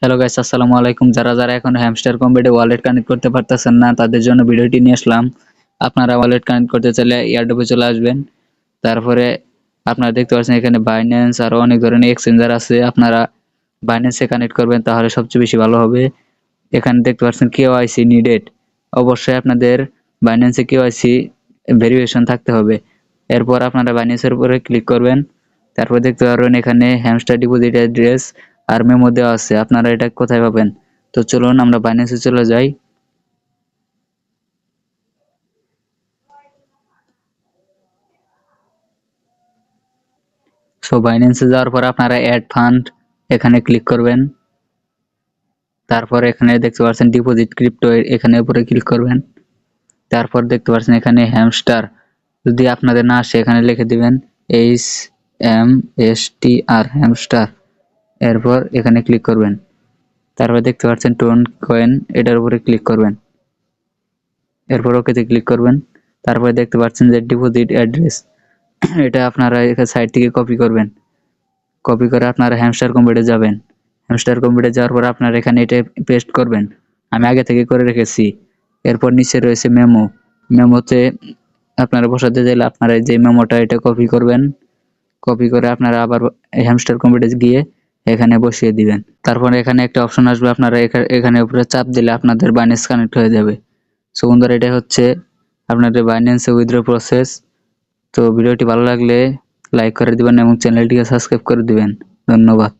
Hello guys, আসসালামু আলাইকুম। যারা যারা এখন হ্যামস্টার কম্বেটে ওয়ালেট কানেক্ট করতে পারতেছেন না, তাদের জন্য ভিডিওটি নিয়ে আসলাম। আপনারা ওয়ালেট কানেক্ট করতে চাইলে এয়ারড্রপে চলে আসবেন। তারপরে আপনারা দেখতে পাচ্ছেন এখানে বাইন্যান্স আরো অনেক ধরনের এক্সচেঞ্জার আছে। আপনারা বাইন্যান্সে কানেক্ট করবেন, তাহলে সবচেয়ে বেশি ভালো হবে। এখানে দেখতে পাচ্ছেন কেওয়াইসি নিডেড। অবশ্যই আপনাদের বাইন্যান্সে কেওয়াইসি ভেরিফিকেশন থাকতে হবে। এরপর আপনারা বাইন্যান্সের উপরে ক্লিক করবেন। তারপর দেখতে পারবেন এখানে হ্যামস্টার ডিপোজিট অ্যাড্রেস আর মেমো দেওয়া আছে। আপনারা এটা কোথায় পাবেন? তো চলুন আমরা বাইন্যান্সে চলে যাই। সো বাইন্যান্সে যাওয়ার পর আপনারা অ্যাড ফান্ড এখানে ক্লিক করবেন। তারপর এখানে দেখতে পাচ্ছেন ডিপোজিট ক্রিপ্টো, এখানে উপরে ক্লিক করবেন। তারপর দেখতে পাচ্ছেন এখানে হ্যামস্টার, যদি আপনাদের না আসে এখানে লিখে দিবেন HMSTR হ্যামস্টার। এরপর এখানে ক্লিক করবেন। তারপর দেখতে পাচ্ছেন টোন কয়েন, এটার উপরে ক্লিক করবেন। এরপর ওকেতে ক্লিক করবেন। তারপরে দেখতে পাচ্ছেন যে ডিপোজিট অ্যাড্রেস, এটা আপনারা এখানে সাইট থেকে কপি করবেন। কপি করে আপনারা হ্যামস্টার কম্পিউটারে যাবেন। হ্যামস্টার কম্পিউটারে যাওয়ার পর আপনারা এখানে এটা পেস্ট করবেন। আমি আগে থেকে করে রেখেছি। এরপর নিচে রয়েছে মেমো। মেমোতে আপনারা বসাতে চাইলে আপনারা যে মেমোটা এটা কপি করবেন। কপি করে আপনারা আবার হ্যামস্টার কম্পিউটারে গিয়ে এখানে বসিয়ে দিবেন। তারপর এখানে একটা অপশন আসবে, আপনারা এখানে উপরে চাপ দিলে আপনাদের বাইন্যান্স কানেক্ট হয়ে যাবে। সো বন্ধুরা, এটা হচ্ছে আপনাদের বাইন্যান্সে উইথড্র প্রসেস। তো ভিডিওটি ভালো লাগলে লাইক করে দিবেন এবং চ্যানেলটিকে সাবস্ক্রাইব করে দিবেন। ধন্যবাদ।